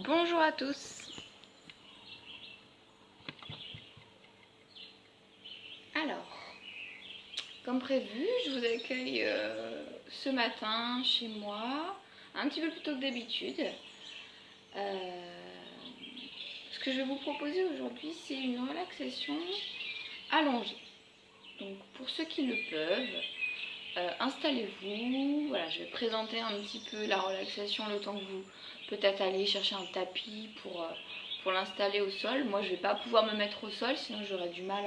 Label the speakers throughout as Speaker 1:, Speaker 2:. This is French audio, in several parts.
Speaker 1: Bonjour à tous. Alors, comme prévu, je vous accueille ce matin chez moi, un petit peu plus tôt que d'habitude. Ce que je vais vous proposer aujourd'hui, c'est une relaxation allongée. Donc, pour ceux qui le peuvent, installez-vous. Voilà, je vais présenter un petit peu la relaxation le temps que vous peut-être allez chercher un tapis pour l'installer au sol. Moi, je ne vais pas pouvoir me mettre au sol, sinon j'aurais du mal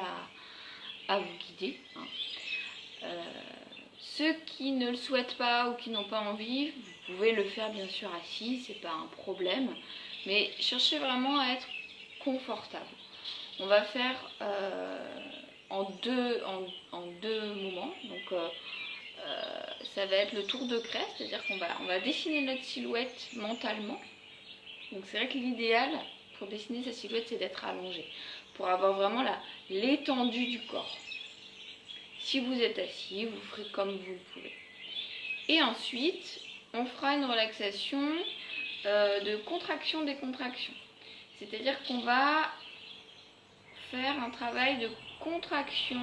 Speaker 1: à vous guider. Ceux qui ne le souhaitent pas ou qui n'ont pas envie, vous pouvez le faire bien sûr assis, c'est pas un problème, mais cherchez vraiment à être confortable. On va faire en deux moments. Donc ça va être le tour de craie, c'est-à-dire qu'on va dessiner notre silhouette mentalement. Donc c'est vrai que l'idéal pour dessiner sa silhouette, c'est d'être allongé, pour avoir vraiment l'étendue du corps. Si vous êtes assis, vous ferez comme vous le pouvez. Et ensuite, on fera une relaxation de contraction-décontraction. C'est-à-dire qu'on va faire un travail de contraction,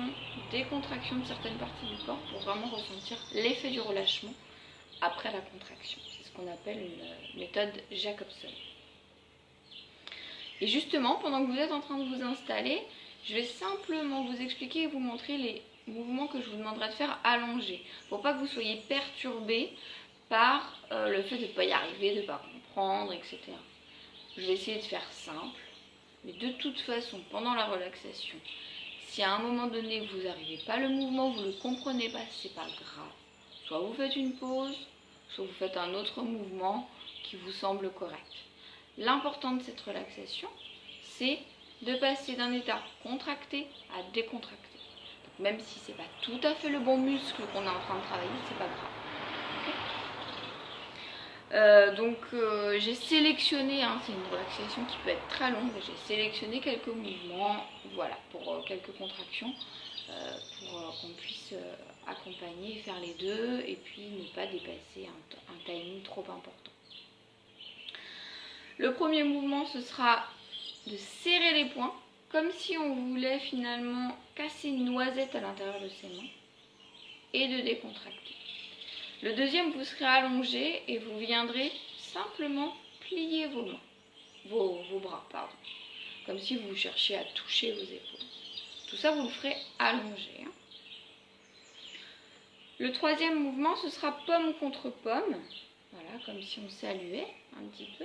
Speaker 1: décontraction de certaines parties du corps pour vraiment ressentir l'effet du relâchement après la contraction. C'est ce qu'on appelle une méthode Jacobson. Et justement, pendant que vous êtes en train de vous installer, je vais simplement vous expliquer et vous montrer les mouvements que je vous demanderai de faire allongés, pour pas que vous soyez perturbés par le fait de ne pas y arriver, de ne pas comprendre, etc. Je vais essayer de faire simple, mais de toute façon, pendant la relaxation, si à un moment donné vous n'arrivez pas le mouvement, vous ne le comprenez pas, c'est pas grave. Soit vous faites une pause, soit vous faites un autre mouvement qui vous semble correct. L'important de cette relaxation, c'est de passer d'un état contracté à décontracté. Donc, même si ce n'est pas tout à fait le bon muscle qu'on est en train de travailler, c'est pas grave. J'ai sélectionné, c'est une relaxation qui peut être très longue, j'ai sélectionné quelques mouvements, voilà, pour quelques contractions, pour qu'on puisse accompagner et faire les deux, et puis ne pas dépasser un timing trop important. Le premier mouvement, ce sera de serrer les poings, comme si on voulait finalement casser une noisette à l'intérieur de ses mains, et de décontracter. Le deuxième, vous serez allongé et vous viendrez simplement plier vos mains, vos bras, comme si vous cherchiez à toucher vos épaules. Tout ça, vous le ferez allongé. Le troisième mouvement, ce sera pomme contre pomme, voilà, comme si on saluait un petit peu.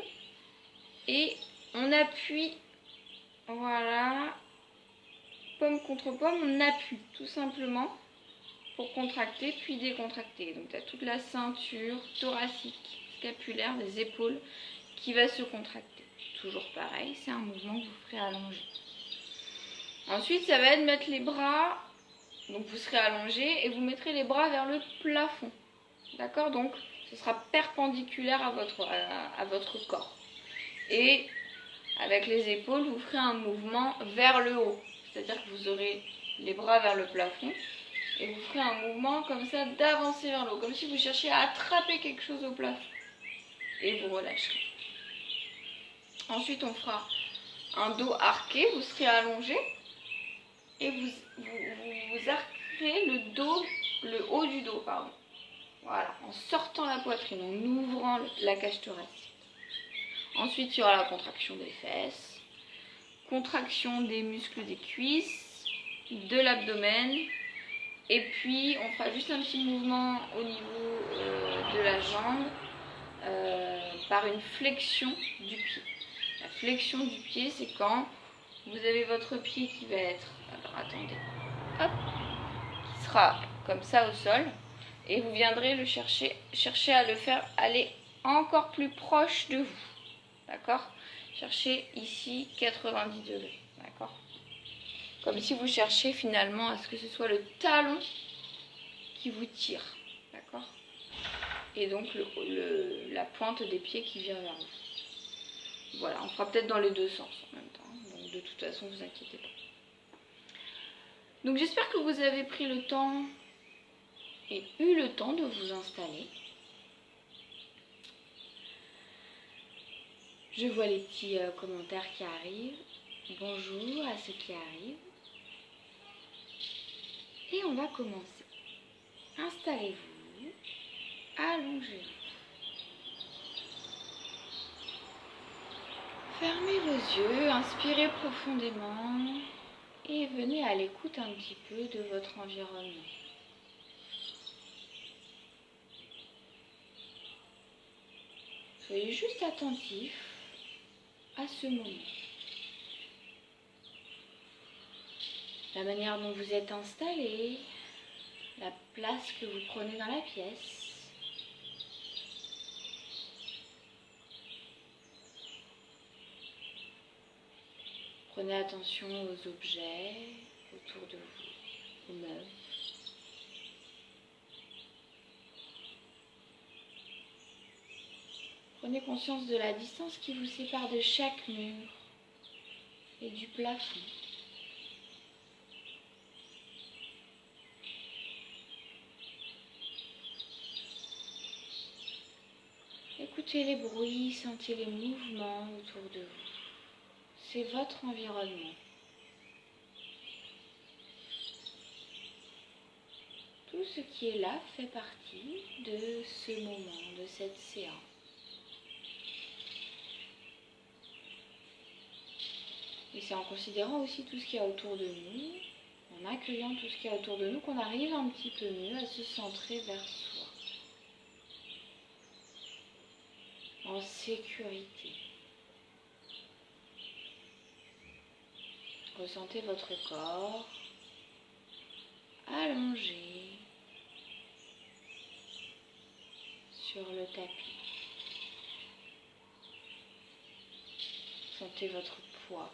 Speaker 1: Et on appuie, voilà, pomme contre pomme, on appuie tout simplement pour contracter puis décontracter. Donc tu as toute la ceinture thoracique, scapulaire, des épaules qui va se contracter. Toujours pareil, c'est un mouvement que vous ferez allongé. Ensuite, ça va être mettre les bras, donc vous serez allongé et vous mettrez les bras vers le plafond. D'accord? Donc ce sera perpendiculaire à votre corps. Et avec les épaules, vous ferez un mouvement vers le haut. C'est-à-dire que vous aurez les bras vers le plafond et vous ferez un mouvement comme ça d'avancer vers le haut, comme si vous cherchiez à attraper quelque chose au plafond. Et vous relâcherez. Ensuite, on fera un dos arqué, vous serez allongé et vous arquerez le haut du dos, pardon. Voilà, en sortant la poitrine, en ouvrant la cage thoracique. Ensuite, il y aura la contraction des fesses, contraction des muscles des cuisses, de l'abdomen. Et puis, on fera juste un petit mouvement au niveau de la jambe par une flexion du pied. La flexion du pied, c'est quand vous avez votre pied qui va être, alors attendez, hop, qui sera comme ça au sol. Et vous viendrez le chercher à le faire aller encore plus proche de vous. D'accord? Cherchez ici 90 degrés. D'accord? Comme si vous cherchiez finalement à ce que ce soit le talon qui vous tire. D'accord? Et donc la pointe des pieds qui vient vers vous. Voilà, on fera peut-être dans les deux sens en même temps. Donc de toute façon, ne vous inquiétez pas. Donc j'espère que vous avez pris le temps et eu le temps de vous installer. Je vois les petits commentaires qui arrivent. Bonjour à ceux qui arrivent. Et on va commencer. Installez-vous, allongez-vous. Fermez vos yeux, inspirez profondément et venez à l'écoute un petit peu de votre environnement. Soyez juste attentif à ce moment. La manière dont vous êtes installé, la place que vous prenez dans la pièce. Prenez attention aux objets autour de vous, aux meubles. Prenez conscience de la distance qui vous sépare de chaque mur et du plafond. Écoutez les bruits, sentez les mouvements autour de vous. C'est votre environnement. Tout ce qui est là fait partie de ce moment, de cette séance. Et c'est en considérant aussi tout ce qu'il y a autour de nous, en accueillant tout ce qu'il y a autour de nous, qu'on arrive un petit peu mieux à se centrer vers soi. En sécurité. Ressentez votre corps allongé sur le tapis. Sentez votre poids,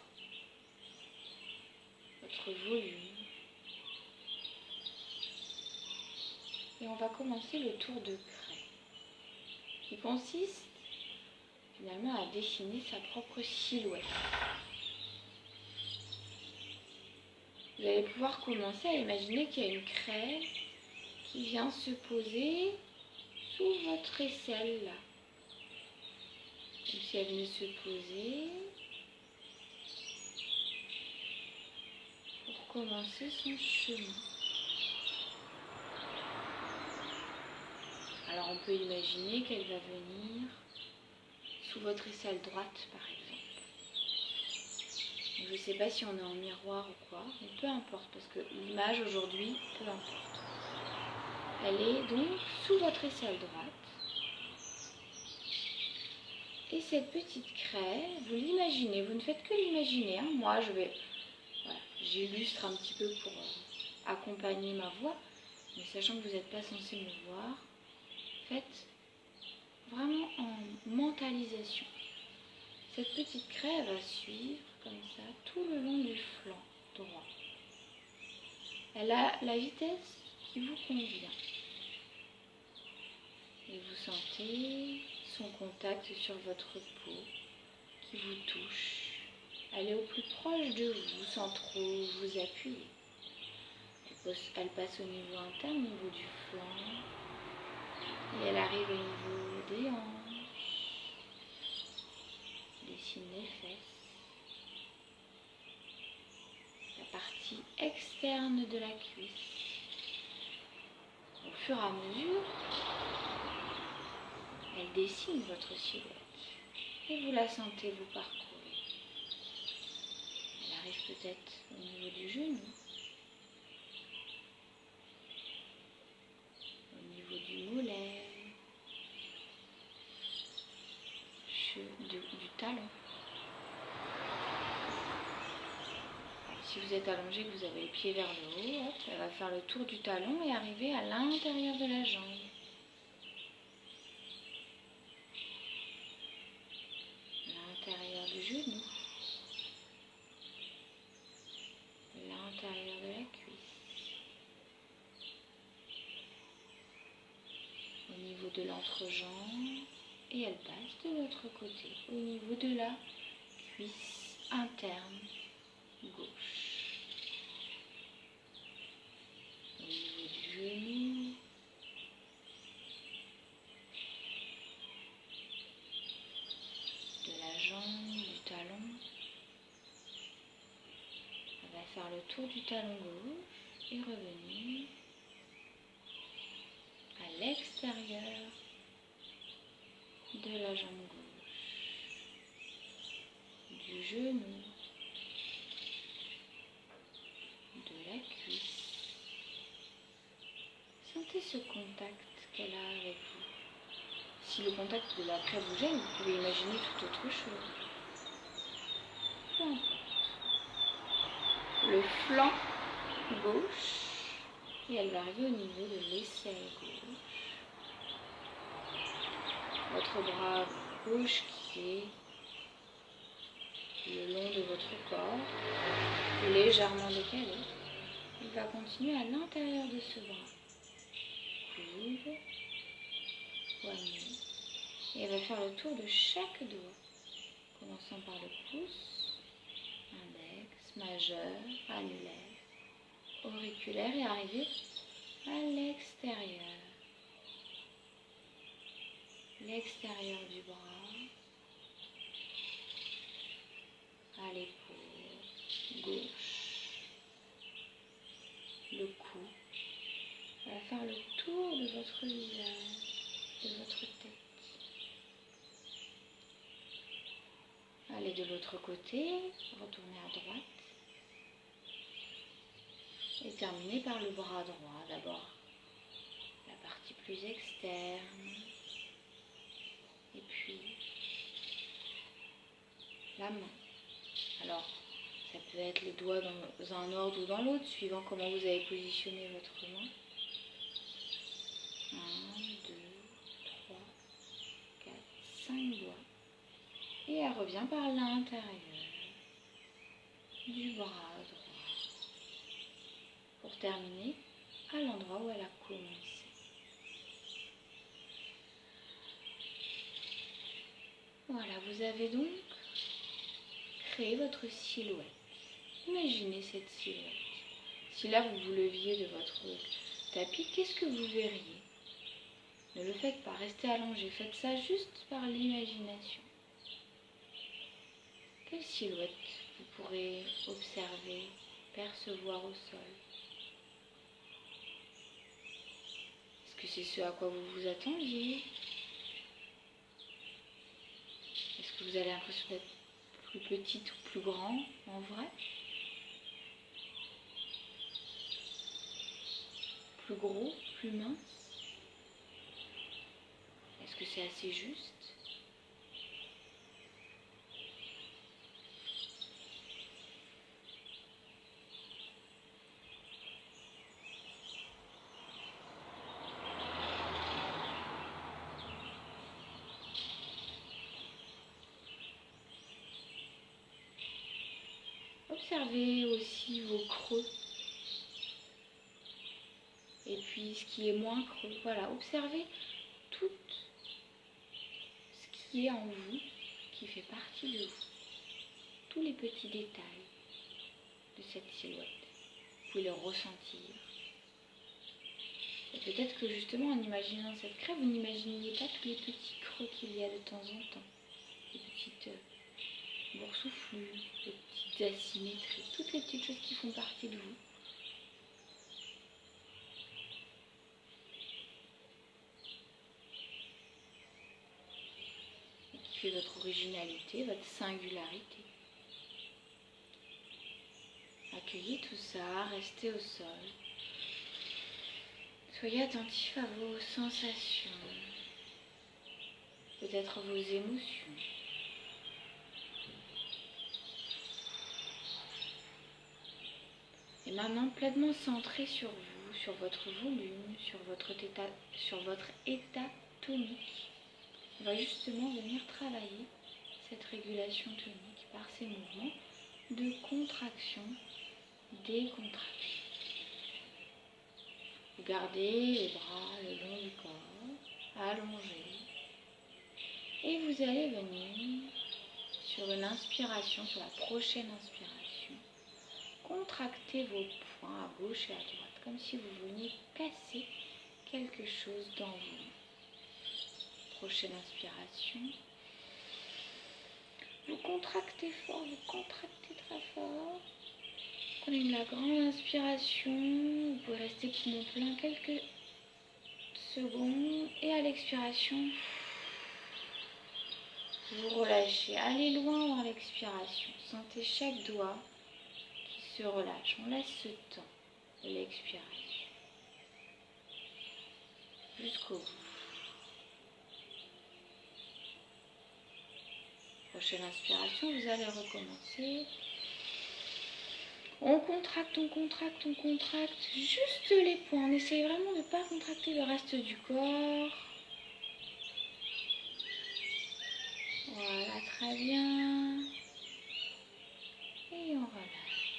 Speaker 1: votre volume. Et on va commencer le tour de craie, qui consiste finalement à dessiner sa propre silhouette. Vous allez pouvoir commencer à imaginer qu'il y a une craie qui vient se poser sous votre aisselle là. Comme si elle venait se poser pour commencer son chemin. Alors on peut imaginer qu'elle va venir sous votre aisselle droite par exemple. Je ne sais pas si on est en miroir ou quoi, mais peu importe, parce que l'image aujourd'hui, peu importe. Elle est donc sous votre aisselle droite. Et cette petite craie, vous l'imaginez, vous ne faites que l'imaginer. Hein. Moi, j'illustre un petit peu pour accompagner ma voix, mais sachant que vous n'êtes pas censé me voir, faites vraiment en mentalisation. Cette petite craie va suivre comme ça tout le long du flanc droit. Elle a la vitesse qui vous convient. Et vous sentez son contact sur votre peau qui vous touche. Elle est au plus proche de vous sans trop vous appuyer. Elle passe au niveau interne, au niveau du flanc. Et elle arrive au niveau des hanches. Dessine les fesses. La partie externe de la cuisse. Au fur et à mesure, elle dessine votre silhouette et vous la sentez vous parcourir. Elle arrive peut-être au niveau du genou, au niveau du mollet, du talon. Si vous êtes allongé, que vous avez les pieds vers le haut, hop, elle va faire le tour du talon et arriver à l'intérieur de la jambe. L'intérieur du genou. L'intérieur de la cuisse. Au niveau de l'entrejambe. Et elle passe de l'autre côté, au niveau de la cuisse interne gauche. Au niveau du genou. De la jambe, du talon. On va faire le tour du talon gauche et revenir à l'extérieur de la jambe gauche, du genou, de la cuisse. Sentez ce contact qu'elle a avec vous. Si le contact de la crêpe vous gêne, vous pouvez imaginer tout autre chose. Peu importe. Le flanc gauche, et elle va arriver au niveau de l'aisselle gauche. Votre bras gauche qui est le long de votre corps, légèrement décalé. Il va continuer à l'intérieur de ce bras. Coude, poignet. Et elle va faire le tour de chaque doigt, commençant par le pouce, index, majeur, annulaire, auriculaire et arriver à l'extérieur. L'extérieur du bras, à l'épaule gauche, le cou. On va faire le tour de votre visage, de votre tête. Allez de l'autre côté, retournez à droite. Et terminez par le bras droit d'abord. La partie plus externe. Et puis la main. Alors, ça peut être les doigts dans un ordre ou dans l'autre, suivant comment vous avez positionné votre main. 1, 2, 3, 4, 5 doigts. Et elle revient par l'intérieur du bras droit. Pour terminer à l'endroit où elle a commencé. Voilà, vous avez donc créé votre silhouette. Imaginez cette silhouette. Si là vous vous leviez de votre tapis, qu'est-ce que vous verriez? Ne le faites pas, restez allongé, faites ça juste par l'imagination. Quelle silhouette vous pourrez observer, percevoir au sol? Est-ce que c'est ce à quoi vous vous attendiez? Est-ce que vous avez l'impression d'être plus petite ou plus grand en vrai? Plus gros, plus mince? Est-ce que c'est assez juste? Observez aussi vos creux. Et puis ce qui est moins creux. Voilà, observez tout ce qui est en vous, qui fait partie de vous. Tous les petits détails de cette silhouette. Vous pouvez le ressentir. Et peut-être que justement en imaginant cette crêpe, vous n'imaginiez pas tous les petits creux qu'il y a de temps en temps. Les petites boursouflures, les petites asymétries, toutes les petites choses qui font partie de vous. Et qui fait votre originalité, votre singularité. Accueillez tout ça, restez au sol. Soyez attentif à vos sensations, peut-être vos émotions. Et maintenant, pleinement centré sur vous, sur votre volume, sur votre état tonique. On va justement venir travailler cette régulation tonique par ces mouvements de contraction, décontraction. Vous gardez les bras le long du corps, allongés. Et vous allez venir sur une inspiration, sur la prochaine inspiration. Contractez vos poings à gauche et à droite, comme si vous veniez casser quelque chose dans vous. Prochaine inspiration. Vous contractez fort, vous contractez très fort. Prenez de la grande inspiration. Vous pouvez rester poumon plein quelques secondes. Et à l'expiration, vous relâchez. Allez loin dans l'expiration. Sentez chaque doigt qui se relâche. On laisse ce temps de l'expiration jusqu'au bout. Prochaine inspiration, vous allez recommencer. On contracte, on contracte, on contracte. Juste les poings. On essaye vraiment de ne pas contracter le reste du corps. Voilà, très bien. Et on relâche.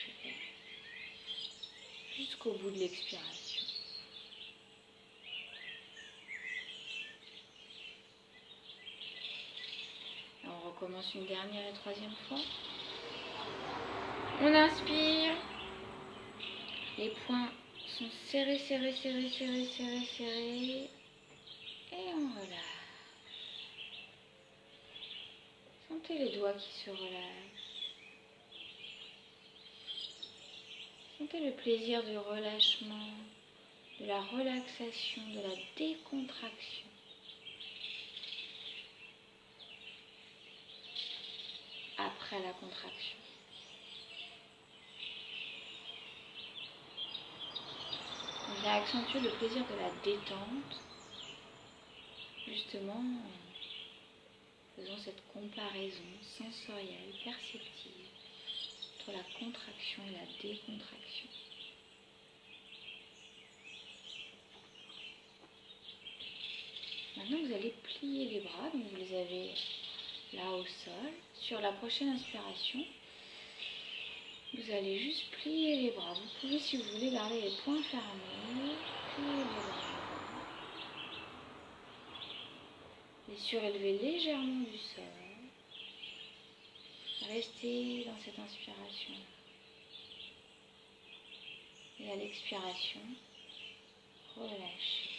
Speaker 1: Super. Jusqu'au bout de l'expiration. On recommence une dernière et troisième fois. On inspire. Les poings sont serrés, serrés, serrés, serrés, serrés, serrés. Et on relâche. Sentez les doigts qui se relâchent. Sentez le plaisir du relâchement, de la relaxation, de la décontraction. Après la contraction. On vient accentuer le plaisir de la détente, justement en faisant cette comparaison sensorielle, perceptive, entre la contraction et la décontraction. Maintenant, vous allez plier les bras, donc vous les avez là au sol. Sur la prochaine inspiration, vous allez juste plier les bras. Vous pouvez, si vous voulez, garder les poings fermés, plier les bras. Les surélever légèrement du sol. Restez dans cette inspiration. Et à l'expiration, relâchez.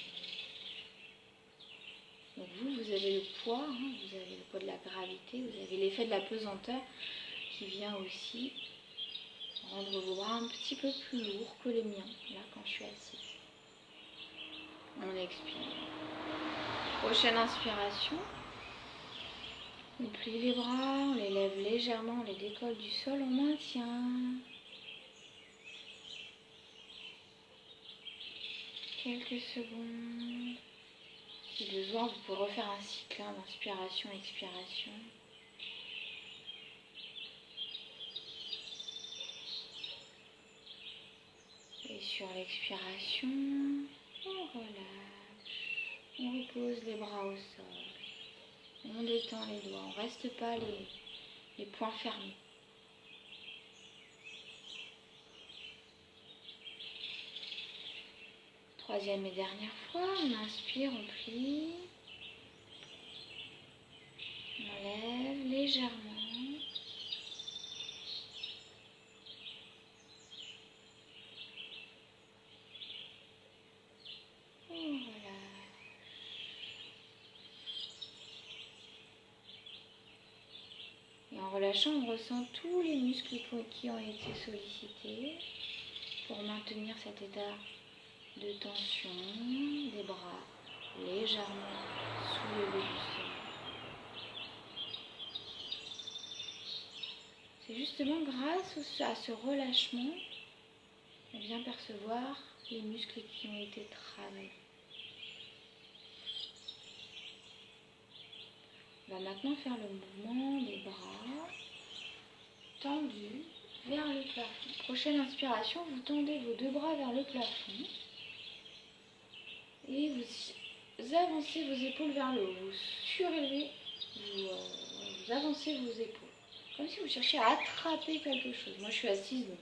Speaker 1: Donc vous avez le poids, vous avez le poids de la gravité, vous avez l'effet de la pesanteur qui vient aussi rendre vos bras un petit peu plus lourds que les miens, là quand je suis assise. On expire. Prochaine inspiration. On plie les bras, on les lève légèrement, on les décolle du sol, on maintient. Quelques secondes. Si besoin, vous pouvez refaire un cycle d'inspiration, expiration. Et sur l'expiration, on relâche. On repose les bras au sol. On détend les doigts. On ne reste pas les poings fermés. Troisième et dernière fois, on inspire, on plie. On lève légèrement. Et on relâche. Et en relâchant, on ressent tous les muscles qui ont été sollicités pour maintenir cet état de tension des bras légèrement soulevés du sol. C'est justement grâce à ce relâchement qu'on vient percevoir les muscles qui ont été travaillés. On va maintenant faire le mouvement des bras tendus vers le plafond. Prochaine inspiration, vous tendez vos deux bras vers le plafond. Et vous avancez vos épaules vers le haut, vous surélevez, vous avancez vos épaules. Comme si vous cherchiez à attraper quelque chose. Moi je suis assise, donc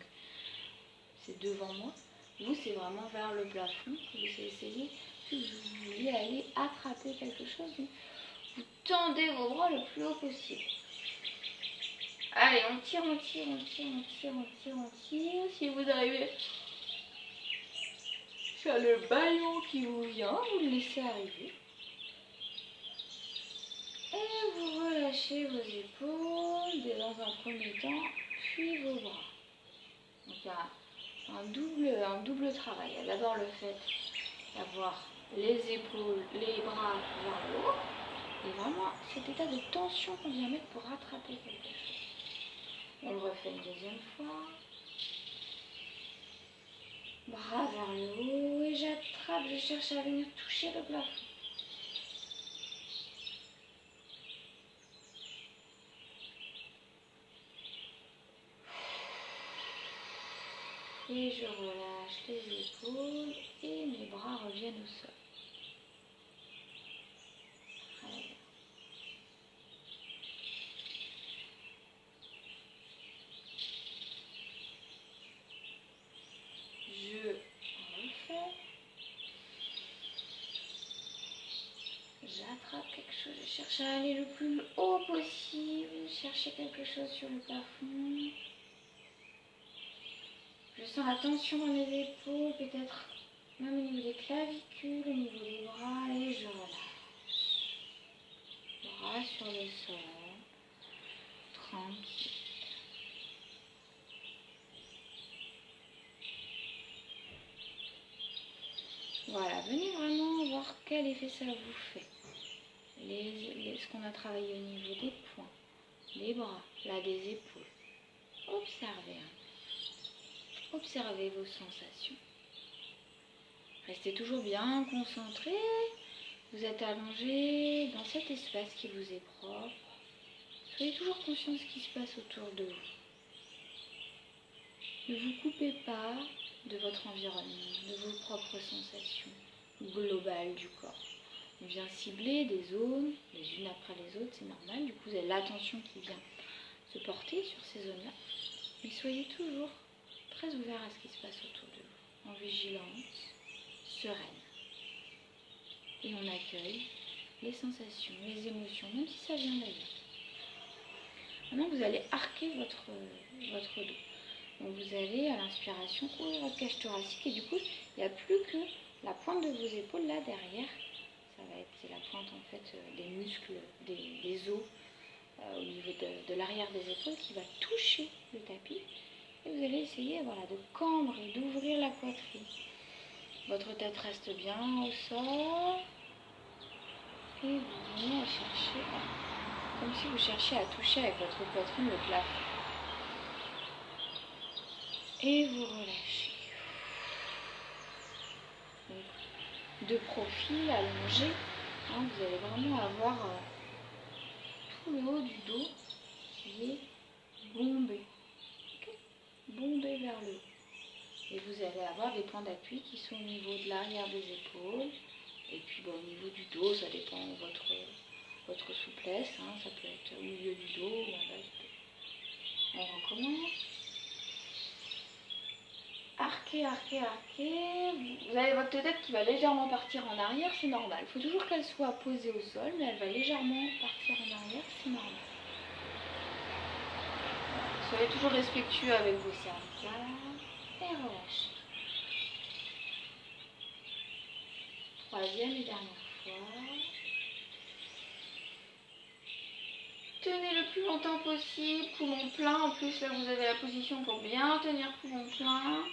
Speaker 1: c'est devant moi. Vous, c'est vraiment vers le plafond. Vous essayez, si vous voulez aller attraper quelque chose, donc vous tendez vos bras le plus haut possible. Allez, on tire, on tire, on tire, on tire, on tire, on tire. Si vous arrivez sur le ballon qui vous vient, vous le laissez arriver. Et vous relâchez vos épaules dans un premier temps, puis vos bras. Donc il y a un double travail. Il y a d'abord le fait d'avoir les épaules, les bras vers le haut. Et vraiment cet état de tension qu'on vient mettre pour rattraper quelque chose. On le refait une deuxième fois. Bras vers le haut et j'attrape, je cherche à venir toucher le plafond. Et je relâche les épaules et mes bras reviennent au sol. Très bien. Je refais. J'attrape quelque chose, je cherche à aller le plus haut possible, chercher quelque chose sur le plafond. Je sens la tension dans mes épaules, peut-être même au niveau des clavicules, au niveau des bras, et je relâche. Bras sur le sol, tranquille. Voilà, venez vraiment voir quel effet ça vous fait. Ce qu'on a travaillé au niveau des poings, des bras, là des épaules. Observez. Observez vos sensations. Restez toujours bien concentré. Vous êtes allongé dans cet espace qui vous est propre. Soyez toujours conscient de ce qui se passe autour de vous. Ne vous coupez pas de votre environnement, de vos propres sensations globales du corps. On vient cibler des zones, les unes après les autres, c'est normal. Du coup, vous avez l'attention qui vient se porter sur ces zones-là. Mais soyez toujours très ouvert à ce qui se passe autour de vous, en vigilance, sereine. Et on accueille les sensations, les émotions, même si ça vient d'ailleurs. Maintenant, vous allez arquer votre dos. Donc vous allez à l'inspiration ouvrir votre cage thoracique et du coup, il n'y a plus que la pointe de vos épaules là derrière. C'est la pointe en fait des muscles, des os au niveau de l'arrière des épaules qui va toucher le tapis. Et vous allez essayer de cambre et d'ouvrir la poitrine. Votre tête reste bien au sol. Et vous venez à chercher, comme si vous cherchiez à toucher avec votre poitrine le plafond. Et vous relâchez. Donc, de profil allongé, vous allez vraiment avoir tout le haut du dos qui est bombé. Okay, bombé vers le haut. Et vous allez avoir des points d'appui qui sont au niveau de l'arrière des épaules. Et puis au niveau du dos, ça dépend de votre souplesse. Ça peut être au milieu du dos ou en bas du dos. On recommence. Arquez, arquez, arquez. Vous avez votre tête qui va légèrement partir en arrière, c'est normal. Il faut toujours qu'elle soit posée au sol, mais elle va légèrement partir en arrière, c'est normal. Soyez toujours respectueux avec vos cervicales et relâchez. Troisième et dernière fois. Tenez le plus longtemps possible, poumon plein. En plus, là, vous avez la position pour bien tenir poumon plein.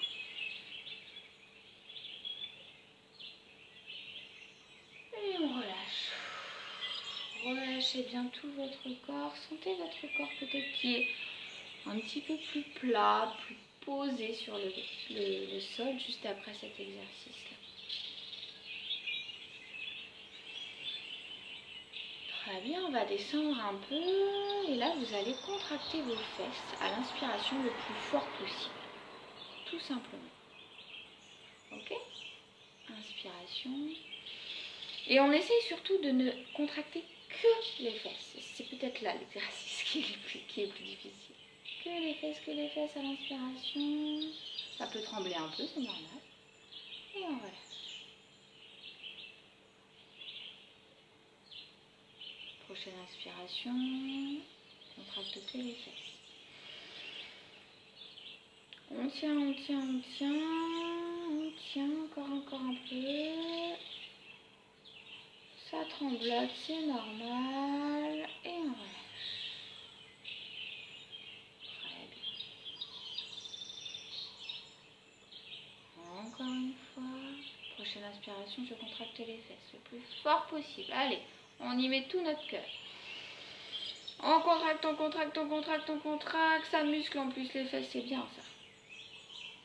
Speaker 1: Et on relâche. Relâchez bien tout votre corps. Sentez votre corps peut-être qui est un petit peu plus plat, plus posé sur le sol juste après cet exercice-là. Très bien, on va descendre un peu et là vous allez contracter vos fesses à l'inspiration le plus fort possible. Tout simplement. Ok ? Inspiration. Et on essaye surtout de ne contracter que les fesses. C'est peut-être là l'exercice qui est plus difficile. Que les fesses à l'inspiration. Ça peut trembler un peu, c'est normal. Et on relâche. Prochaine inspiration. Contracte que les fesses. On tient, on tient, on tient. On tient encore un peu. Ça tremblote, c'est normal. Et on relâche. Très bien. Encore une fois. Prochaine inspiration, je contracte les fesses le plus fort possible. Allez, on y met tout notre cœur. On contracte, on contracte, on contracte, on contracte. Ça muscle en plus les fesses, c'est bien ça.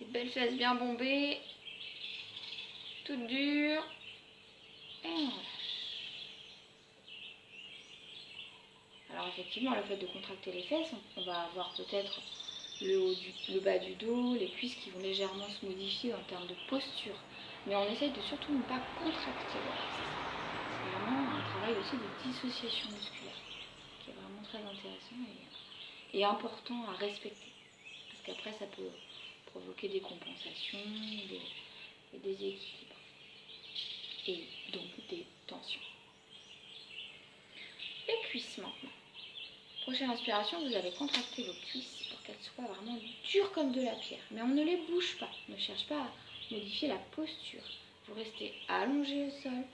Speaker 1: Des belles fesses bien bombées. Toutes dures. Et on relâche. Alors effectivement, le fait de contracter les fesses, on va avoir peut-être le bas du dos, les cuisses qui vont légèrement se modifier en termes de posture. Mais on essaye de surtout ne pas contracter. Voilà, c'est vraiment un travail aussi de dissociation musculaire qui est vraiment très intéressant et important à respecter. Parce qu'après, ça peut provoquer des compensations, des déséquilibres et donc des tensions. Les cuisses maintenant. Prochaine inspiration, vous allez contracter vos cuisses pour qu'elles soient vraiment dures comme de la pierre. Mais on ne les bouge pas. Ne cherche pas à modifier la posture. Vous restez allongé au sol.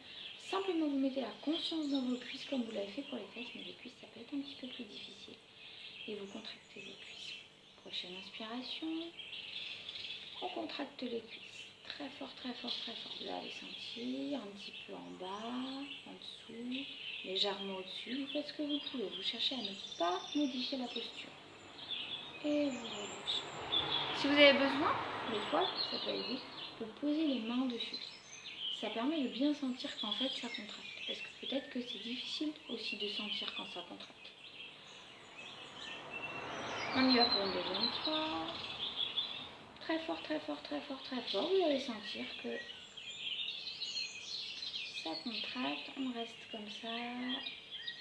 Speaker 1: Simplement, vous mettez la conscience dans vos cuisses comme vous l'avez fait pour les fesses. Mais les cuisses, ça peut être un petit peu plus difficile. Et vous contractez vos cuisses. Prochaine inspiration. On contracte les cuisses. Très fort, très fort, très fort. Vous allez sentir un petit peu en bas, en dessous, légèrement au-dessus. Vous faites ce que vous pouvez. Vous cherchez à ne pas modifier la posture. Et vous relâchez. Si vous avez besoin, des fois, ça peut aider, de poser les mains dessus. Ça permet de bien sentir qu'en fait, ça contracte. Parce que peut-être que c'est difficile aussi de sentir quand ça contracte. On y va pour une deuxième fois. Très fort, très fort, très fort, très fort. Vous allez sentir que ça contracte. On reste comme ça.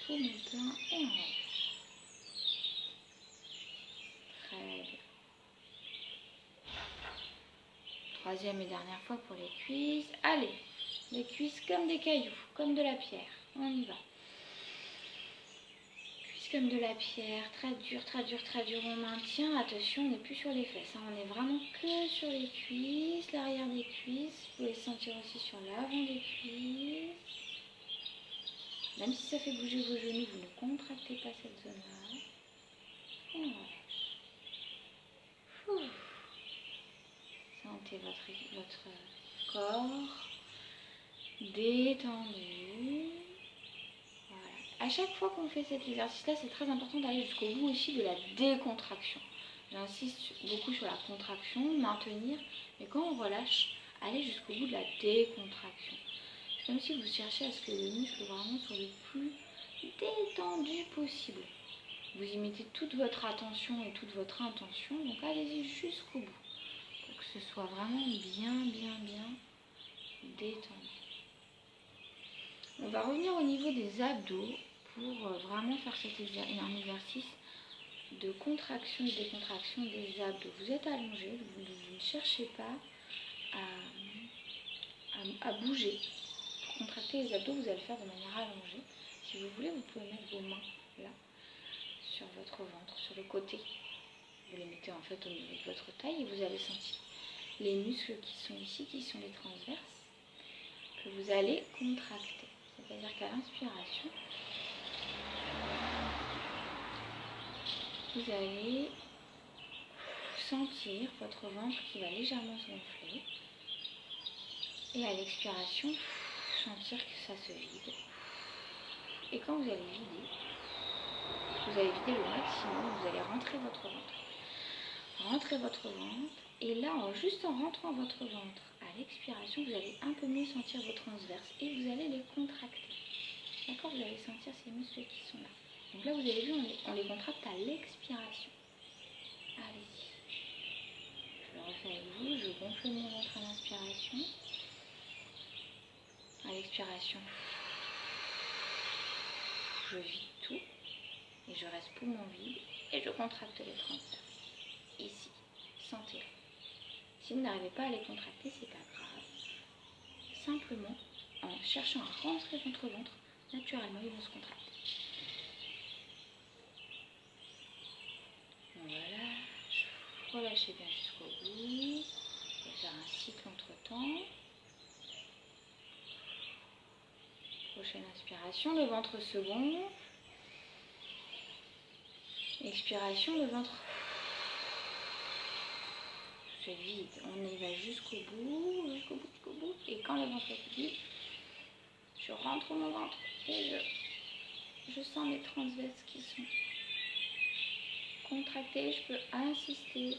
Speaker 1: Tout mon plein et on relâche. Très bien. Troisième et dernière fois pour les cuisses. Allez, les cuisses comme des cailloux, comme de la pierre. On y va. Cuisses comme de la pierre, très dur, très dur, très dur. On maintient. Attention, on n'est plus sur les fesses. On est vraiment que sur les cuisses, l'arrière des cuisses. Vous pouvez sentir aussi sur l'avant des cuisses. Même si ça fait bouger vos genoux, vous ne contractez pas cette zone-là. Et on relâche. Sentez votre corps détendu. Voilà. À chaque fois qu'on fait cet exercice-là, c'est très important d'aller jusqu'au bout aussi de la décontraction. J'insiste beaucoup sur la contraction, maintenir, mais quand on relâche, allez jusqu'au bout de la décontraction. C'est comme si vous cherchez à ce que le muscle vraiment soit le plus détendu possible. Vous y mettez toute votre attention et toute votre intention, donc allez-y jusqu'au bout. Pour que ce soit vraiment bien, bien, bien détendu. On va revenir au niveau des abdos pour vraiment faire un exercice de contraction et décontraction des abdos. Vous êtes allongé, vous ne cherchez pas à bouger. Pour contracter les abdos, vous allez le faire de manière allongée. Si vous voulez, vous pouvez mettre vos mains là, sur votre ventre, sur le côté. Vous les mettez en fait au niveau de votre taille et vous allez sentir les muscles qui sont ici, qui sont les transverses, que vous allez contracter. C'est-à-dire qu'à l'inspiration, vous allez sentir votre ventre qui va légèrement se gonfler. Et à l'expiration, sentir que ça se vide. Et quand vous allez vider le maximum, vous allez rentrer votre ventre. Rentrez votre ventre. Et là, juste en rentrant votre ventre, à l'expiration, vous allez un peu mieux sentir vos transverses. Et vous allez les contracter. D'accord? Vous allez sentir ces muscles qui sont là. Donc là, vous avez vu, on les contracte à l'expiration. Allez-y. Je le refais avec vous. Je gonfle mon ventre à l'inspiration. À l'expiration, je vide tout. Et je reste poumon vide. Et je contracte les transverses. Ici. Sentez-le. Si vous n'arrivez pas à les contracter, c'est pas grave. Simplement, en cherchant à rentrer votre ventre, naturellement, ils vont se contracter. Voilà, relâchez bien jusqu'au bout. Vous allez faire un cycle entre temps. Prochaine inspiration, le ventre second. Expiration, le ventre. C'est vide. On y va jusqu'au bout, jusqu'au bout, jusqu'au bout. Et quand le ventre est vide, je rentre mon ventre et je sens mes transverses qui sont contractés. Je peux insister,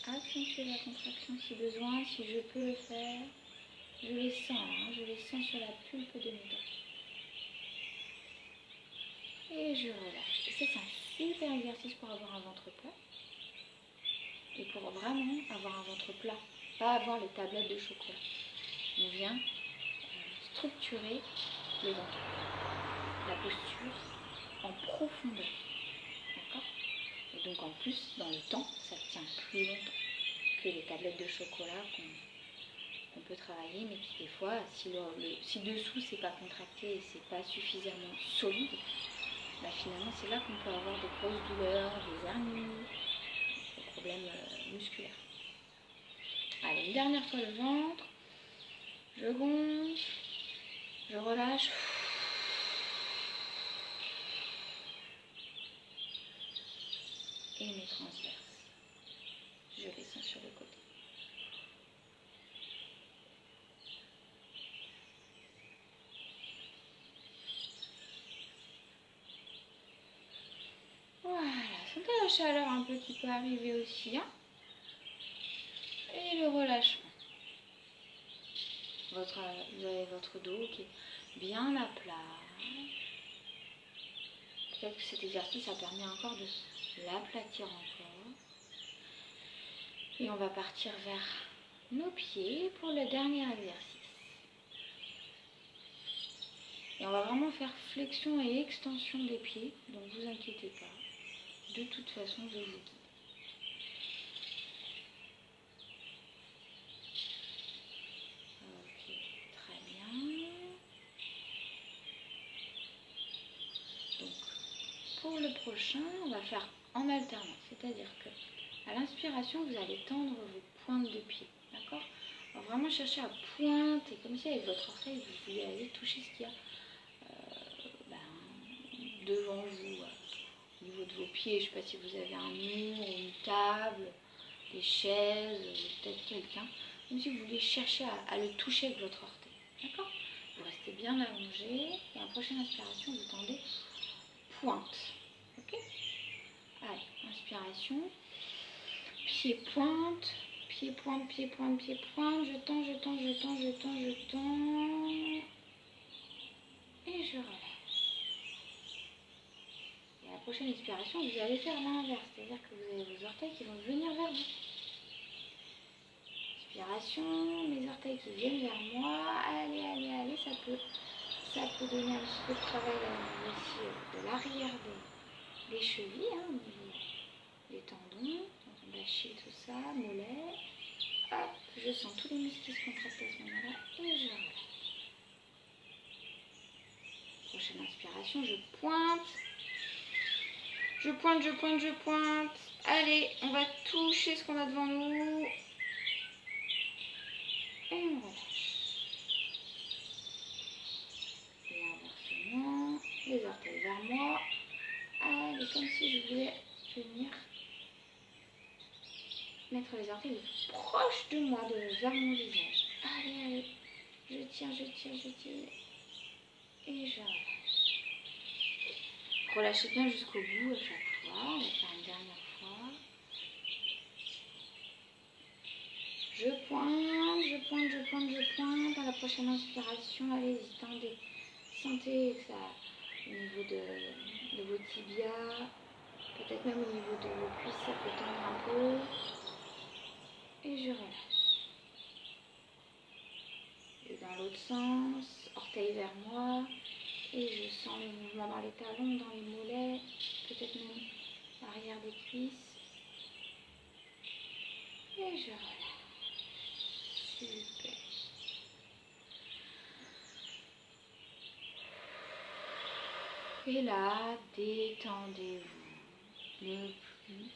Speaker 1: accentuer la contraction si besoin, si je peux le faire. Je les sens, hein, je les sens sur la pulpe de mes dents. Et je relâche. Et ça, c'est un super exercice pour avoir un ventre plat. Et pour vraiment avoir un ventre plat, pas avoir les tablettes de chocolat. On vient structurer le ventre, la posture en profondeur. D'accord? Et donc en plus, dans le temps, ça tient plus longtemps que les tablettes de chocolat qu'on peut travailler, mais qui des fois, si dessous c'est pas contracté et c'est pas suffisamment solide, bah finalement c'est là qu'on peut avoir des grosses douleurs, des hernies, des problèmes musculaires. Allez, une dernière fois le ventre, je gonfle, je relâche. Et mes transverses, je les sens sur le côté. Voilà, sentez la chaleur un peu qui peut arriver aussi, hein. Et le relâchement. Vous avez votre dos qui est bien à plat. Peut-être que cet exercice, ça permet encore de l'aplatir encore. Et on va partir vers nos pieds pour le dernier exercice. Et on va vraiment faire flexion et extension des pieds, donc ne vous inquiétez pas. De toute façon, je vous guide. Ok, très bien. Donc, pour le prochain, on va faire en alternance, c'est-à-dire que à l'inspiration, vous allez tendre vos pointes de pied, d'accord? Alors vraiment chercher à pointer, comme si avec votre orteil, vous vouliez aller toucher ce qu'il y a devant vous, au niveau de vos pieds. Je ne sais pas si vous avez un mur, une table, des chaises, peut-être quelqu'un. Comme si vous vouliez chercher à le toucher avec votre orteil, d'accord? Vous restez bien allongé et en prochaine inspiration, vous tendez pointe, ok? Allez, inspiration. Pied pointe, pied pointe, pied pointe, pied pointe, je tends, je tends, je tends, je tends, je tends, et je relâche. Et à la prochaine expiration, vous allez faire l'inverse, c'est-à-dire que vous avez vos orteils qui vont venir vers vous. Inspiration, mes orteils qui viennent vers moi, allez, allez, allez, ça peut donner un petit peu de travail aussi de l'arrière des chevilles, hein, des tendons, d'Achille, tout ça, mollets. Hop, je sens tous les muscles qui se contractent à ce moment-là et je relâche. Prochaine inspiration, je pointe. Je pointe, je pointe, je pointe. Allez, on va toucher ce qu'on a devant nous. Et on relâche. Et inversement, les orteils vers moi. Allez, comme si je voulais venir mettre les orteils le plus proche de moi, vers mon visage. Allez, allez. Je tire, je tire, je tire. Et je relâche. Relâchez bien jusqu'au bout à chaque fois. On va faire une dernière fois. Je pointe, je pointe, je pointe, je pointe. À la prochaine inspiration, allez-y, tendez. Sentez que ça, au niveau de vos tibias, peut-être même au niveau de vos cuisses, ça peut tendre un peu. Et je relâche. Et dans l'autre sens, orteil vers moi. Et je sens le mouvement dans les talons, dans les mollets, peut-être même l'arrière des cuisses. Et je relâche. Super. Et là, détendez-vous le plus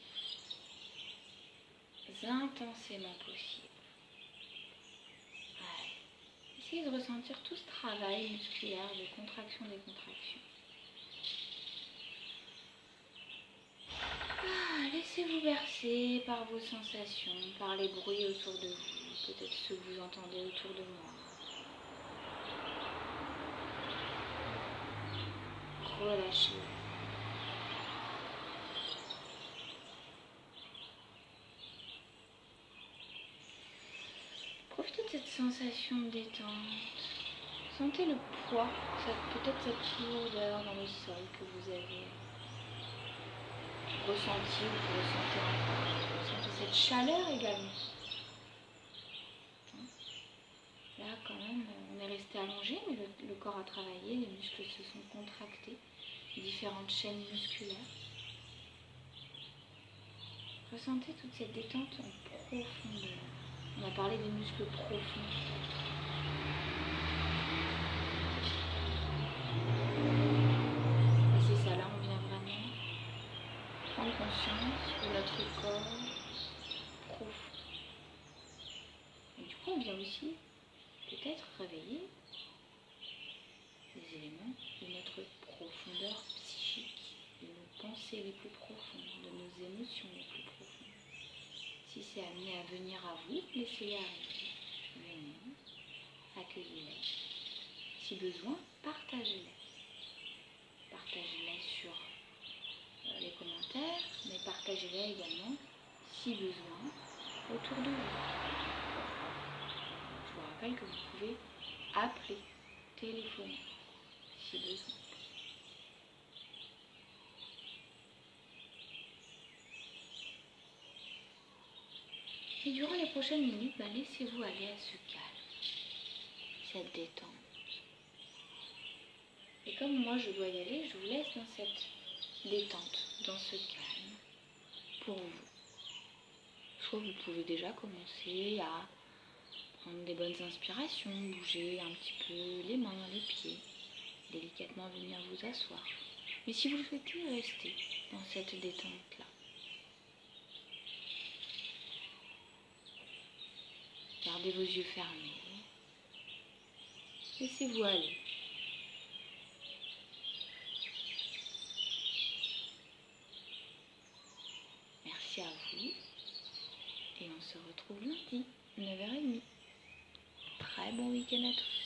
Speaker 1: intensément possible. Allez. Essayez de ressentir tout ce travail musculaire de contraction-décontraction. Laissez-vous bercer par vos sensations, par les bruits autour de vous, peut-être ceux que vous entendez autour de moi. Relâchez. Profitez de cette sensation de détente. Sentez le poids, peut-être cette lourdeur dans le sol que vous avez ressenti ou que vous ressentez encore. Sentez cette chaleur également. Là, quand même, on est resté allongé, mais le corps a travaillé, les muscles se sont contractés, différentes chaînes musculaires. Ressentez toute cette détente en profondeur. On a parlé des muscles profonds. Et c'est ça, là, on vient vraiment prendre conscience de notre corps profond. Et du coup, on vient aussi peut-être réveiller des éléments de notre profondeur psychique, de nos pensées les plus profondes, de nos émotions les plus profondes. Si c'est amené à venir à vous, laissez-les arriver. Venez, accueillez-les. Si besoin, partagez-les. Partagez-les sur les commentaires, mais partagez-les également, si besoin, autour de vous. Je vous rappelle que vous pouvez appeler, téléphoner, si besoin. Et durant les prochaines minutes, laissez-vous aller à ce calme, cette détente. Et comme moi je dois y aller, je vous laisse dans cette détente, dans ce calme, pour vous. Soit vous pouvez déjà commencer à prendre des bonnes inspirations, bouger un petit peu les mains, les pieds, délicatement venir vous asseoir. Mais si vous le souhaitez, restez dans cette détente-là. Gardez vos yeux fermés. Laissez-vous aller. Merci à vous. Et on se retrouve lundi, 9h30. Très bon week-end à tous.